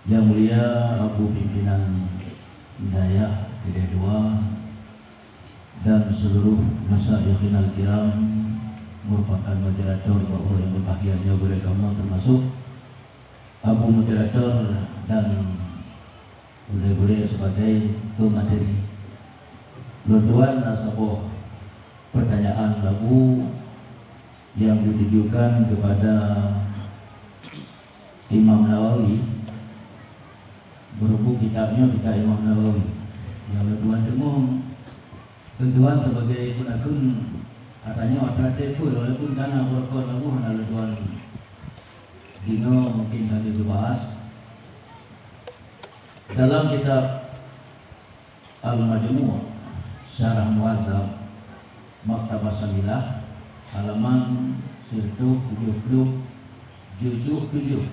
Yang mulia Abu Pimpinan Hidayah Kedua dan seluruh masyayikhin al-kiram merupakan moderator bahwa yang berbahagia boleh kamu termasuk Abu moderator dan boleh sebagai pemateri. Lutuan sebuah pertanyaan babu yang ditujukan kepada Imam Nawawi berhubung kitabnya kita Imam Nawawi yang lutuan tentuan sebagai akun katanya alternatif walaupun karena berkos aku hanya lutuan dino mungkin kali dibahas dalam kitab Al-Majmu' Syarah Mu'adzab Maktabah Samilah halaman 170 juzuk 7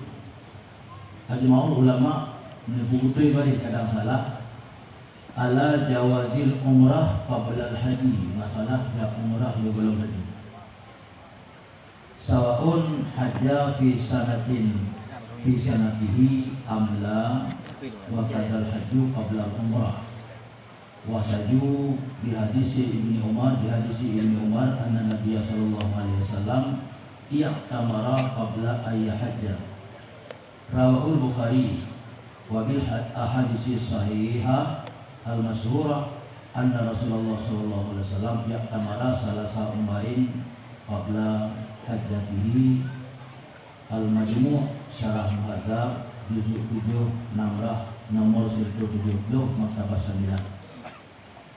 ajma'ul ulama menyebutkan balik kadang salah ala jawazil umrah qabla al-haji, masalah ya umrah yang belum haji sawaun hajja fi sanatihi amla wa kadal haju qabla al-umrah wasaju di hadisi Ibni Umar anna Nabiya sallallahu alaihi wasallam i'tamara qabla ayyahajja rawahul Bukhari wa bil ahadisi sahihah al-masyhurah anna Rasulullah sallallahu alaihi wasallam i'tamara salasa umarin qabla hajjatihi. Al-Majmu' Syarah Mu'adzab juzuk 7 nomor 170 Maktabah Samilah.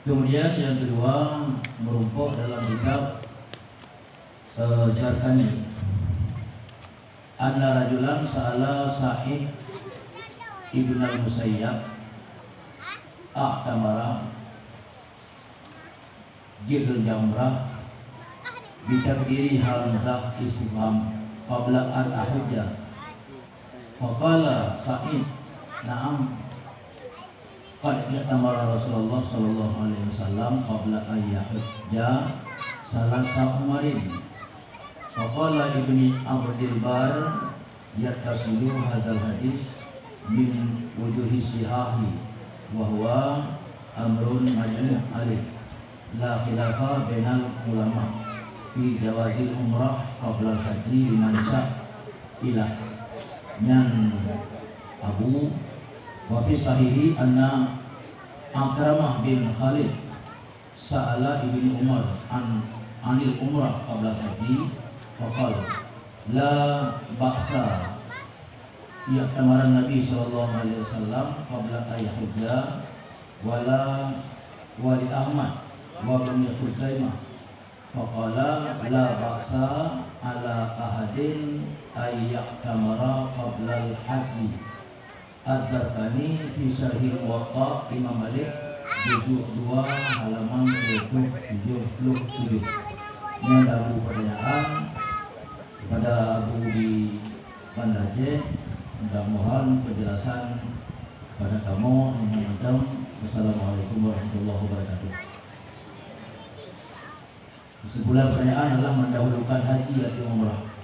Kemudian yang kedua merumpuk dalam kitab Zarkani anna rajulan sa'ala Sa'id ibn al-Musayyab a'tamara jilul jamrah bitabdiri hamzah istifham qabla al-ahujjah faqala Sa'id na'am qad i'tamara Rasulullah sallallahu alaihi wasallam qabla ayyahujja salasa umarin faqala Ibni Abdil Bar yattasilu hadzal hadis min wujuhi sihahi wa huwa amrun majmu' alih la khilafa bainal ulama fi jawazil umrah qabla al-haji liman ilah nyan Abu wa fi sahihi anna Akramah bin Khalid sa'ala Ibni Umar anil umrah qabla al-haji faqala la ba'sa ya kamaran Nabi sallallahu alaihi wasallam qabla ayyahujja wala Walid Ahmad wa Bani Khuzaimah faqala la ba'sa ala ahadin ayyaktamara qabla al-haji. Az-Zarkani fi Syarhil Muwatta Imam Malik juzuk 2 halaman 177. Ini ada Abu pertanyaan kepada Abu di Banda Aceh. Mudah-mudahan penjelasan pada kamu yang menonton. Wassalamualaikum warahmatullahi wabarakatuh. Kesimpulan pertanyaan adalah mendahulukan haji atau umrah.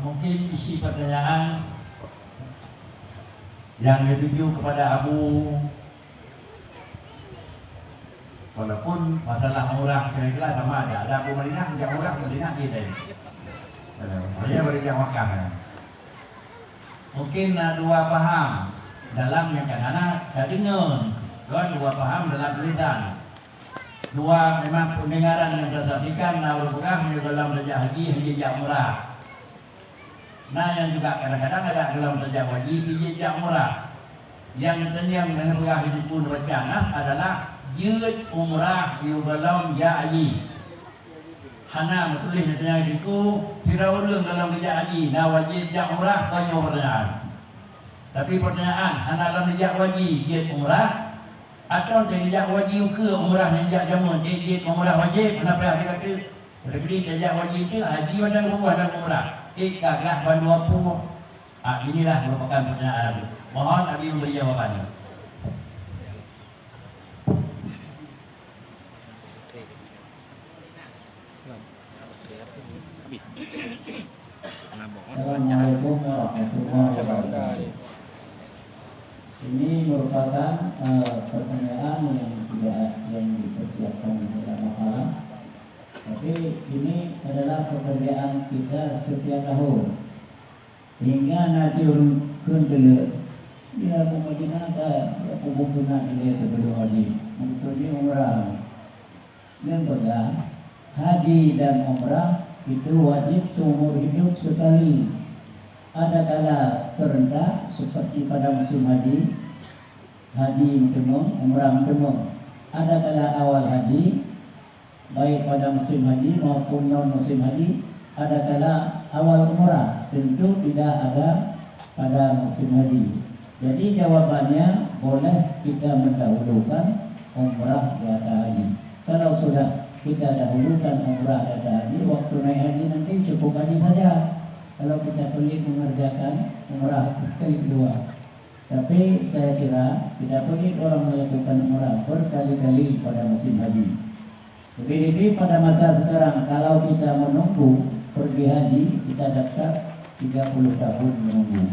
Mungkin isi pertanyaan yang dituju kepada Abu, walaupun masalah umrah kira-kira sama ada Abu Madinah, sejak umrah Madinah kita ini. Saya berikan wakaf. Mungkin dua paham dalam yang kadang-kadang dengar, dua paham dalam tulisan. Dua memang pendengaran yang tersaksikan merupakan dalam sejak haji umrah. Nah yang juga kadang-kadang ada dalam sejak wajib hijab umrah. Yang yang menurut hidup pun wajah adalah jid umrah dalam haji. Hana tulis dengan itu tidak ulung dalam hijab haji. Nah wajib hijab umrah banyak pertanyaan. Tapi pertanyaan hana dalam hijab wajib jid umrah atau hijab wajib ke umrah yang hijab jamun jid umrah wajib. Kenapa dia kata lebih hijab wajib itu haji pada umrah dan umrah. Ikaglah bandu apa? Inilah merupakan pertanyaan. Mohon Abi memberi jawabannya. Assalamualaikum warahmatullahi wabarakatuh. Ini merupakan pertanyaan yang dipersiapkan dalam makalah. Tapi ini adalah pekerjaan kita setiap tahun. Hingga nanti urun dulu. Dia Madinah ada hubungan ini sebelum haji. Maksudnya umrah. Dan pada haji dan umrah itu wajib seumur hidup sekali. Ada kala serentak seperti pada musim haji bertemu, umrah bertemu. Ada kala awal haji, baik pada musim haji maupun non musim haji. Ada kala awal umrah, tentu tidak ada pada musim haji. Jadi jawabannya boleh kita mendahulukan umrah di atas haji. Kalau sudah kita dahulukan umrah di atas haji, waktu naik haji nanti cukup haji saja. Kalau kita pergi mengerjakan umrah kali kedua. Tapi saya kira tidak perlu orang melakukan umrah berkali-kali pada musim haji. Lebih-lebih pada masa sekarang, kalau kita menunggu pergi haji, kita daftar 30 tahun menunggu.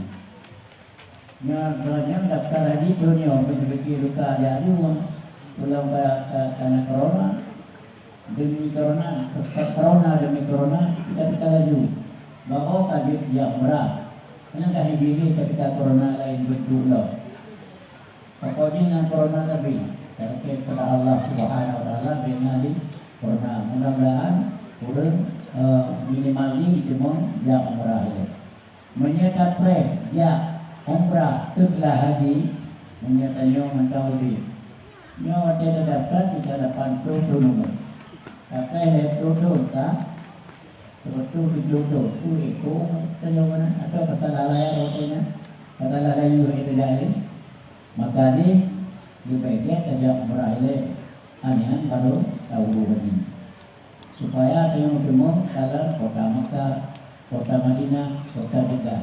Nyatanya daftar haji dunia berbagi luka jadiun pulang karena corona demi corona kita laju bawa kaget yang murah karena kami pilih ketika corona lain berdua pokoknya dengan corona lebih kepada Allah Subhanahu Wa Taala benali corona mudah-mudahan turun minimal ini cuma yang murah ini menyatakan ya umrah setelah haji menyatanya mentau di nyawa tidak dapat kita dapat nomor tapi itu tak seperti itu tanya mana atau kesalahan waktunya kesalahan juga itu jadi maka di baiknya tajam umrah ini hanya baru tahu haji supaya yang bertemu dalam kota Makkah, kota Madinah, kota Jeddah.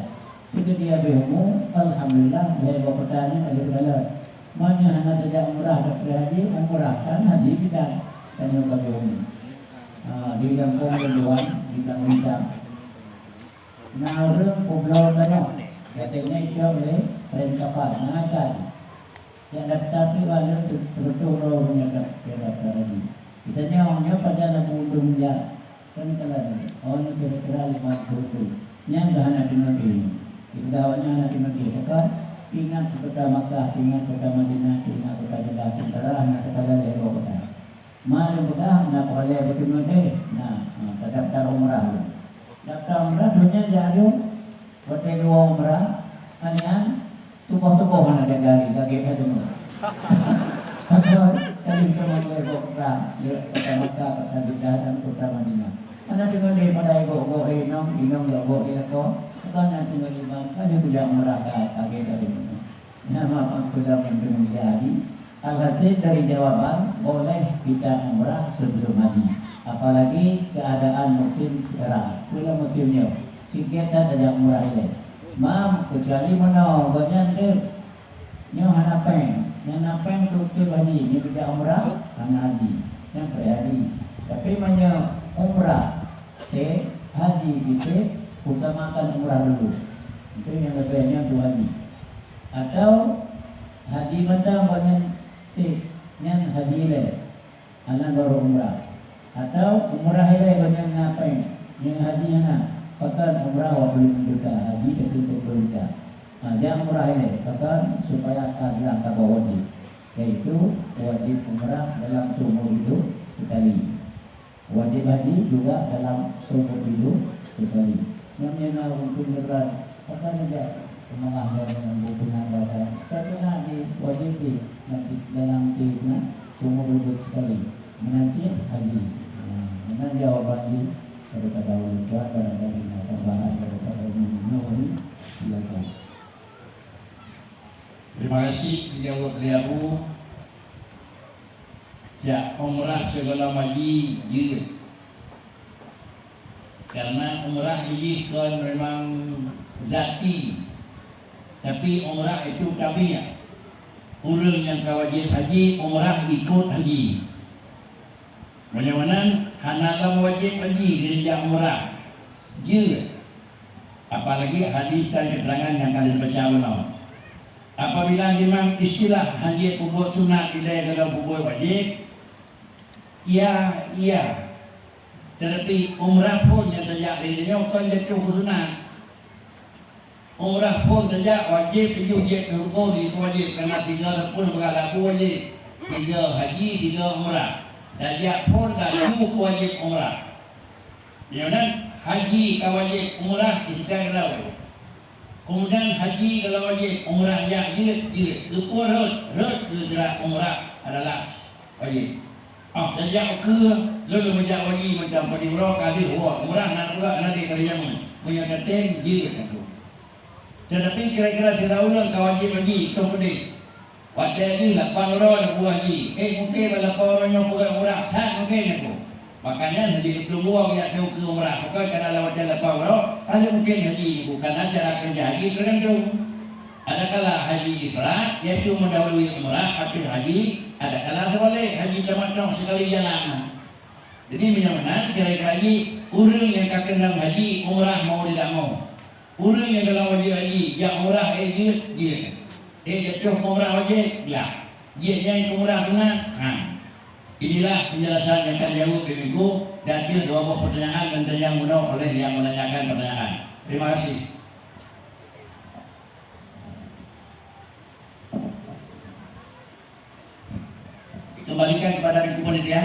Itu dia berumur, alhamdulillah saya bawa pertanyaan segala. Mana hanya saja umrah dan haji, umrahkan haji kita dan juga berumur. Di kampung Keduan, di kampung Hitam. Nah orang pulau banyak, katanya itu oleh perintah mengajar. Yang daftar itu ada betul orangnya daftar haji. Kita orangnya pada nak untung dia, kan kalau orang kira-kira 50 yang dah nak dengar ini. Indahnya anak negeri maka ingat kota Makkah, ingat kota Madinah, ingat kota Jeddah sementara anak kota dari kota. Malu bedah nak boleh bertemu deh. Nah, daftar umrah. Daftar umrah dunia jauh. Hotel dua umrah, kalian tubuh-tubuh mana ada gari ada tu. Kali cuma boleh kota, kota Makkah, kota Jeddah dan kota Madinah. Anak tengok deh pada ibu inom logo dia tu. Kan nanti ngelibang kan itu yang meraka kaget dari mana. Nama pangkulam yang menjadi alhasil dari jawaban boleh kita umrah sebelum haji. Apalagi keadaan musim sekarang. Pulang musimnya kita ada umrah ini. Mam kecuali mana banyak tu. Nyo hanapeng tu haji ni kita umrah hana haji. Yang haji. Tapi banyak umrah haji kita utamakan umrah dulu. Itu yang lebihnya dua haji. Atau haji matang banyak yang haji le, anak baru umrah. Atau umrah le banyak ngapain? Yang haji anak, pakai umrah wabulu juta haji itu 20 juta. Yang umrah le, pakai supaya agak bawa wajib. Yaitu wajib umrah dalam seumur hidup sekali. Wajib haji juga dalam seumur hidup sekali. Yang mungkin berat, apa saja pengalaman dengan hubungan badan. Satu lagi wajib nanti dalam kehidupan umur hidup sekali menanti haji. Dengan jawaban ini daripada wanita dari tambahan daripada Nawawi silakan. Terima kasih dijawab beliau. Ya umrah segala haji jilid. Karena umrah ini kan memang zati, tapi umrah itu tabiat. Orang yang wajib haji, umrah ikut haji. Bagaimana? Hanalah wajib haji kerja umrah. Apalagi hadis dan keterangan yang kalian baca ulama. Apabila memang istilah haji kubur sunat ilai kalau kubur wajib, iya. Tetapi umrah pun yang terjadi dia bukan jatuh ke sunat. Umrah pun terjadi wajib tujuh je ke rukun itu wajib kerana 3 rukun berlaku wajib. 3 haji, 3 umrah. Dajak pun laju wajib umrah. Kemudian haji kalau wajib umrah tidak kalau. Kemudian haji kalau wajib umrah yang je kepur rut gerak umrah adalah wajib. Dajak ke lalu menjak wajib macam pada umrah kali umrah nak juga nanti kali yang menyatakan je itu. Tetapi kira-kira tidak ulang kau wajib haji itu pedih. Wadai ni 8 orang nak buat haji. Mungkin 8 orang yang buat umrah tak mungkin aku. Makanya haji belum buat yang dia ke umrah. Bukan kerana lewat 8 orang ada mungkin haji bukan acara kerja haji tergantung. Ada kala haji ifrat iaitu mendahului umrah atau haji. Ada kala sebalik haji tamattu sekali jalan. Jadi macam kira-kira haji orang yang kena haji umrah mau tidak mau. Orang yang dalam wajib haji yang umrah je. Jatuh umrah wajib, ya. Dia yang umrah sunat. Inilah penjelasan yang akan jawab di minggu dan dia 2 pertanyaan dan yang mudah oleh yang menanyakan pertanyaan. Terima kasih. Kembalikan kepada panitia.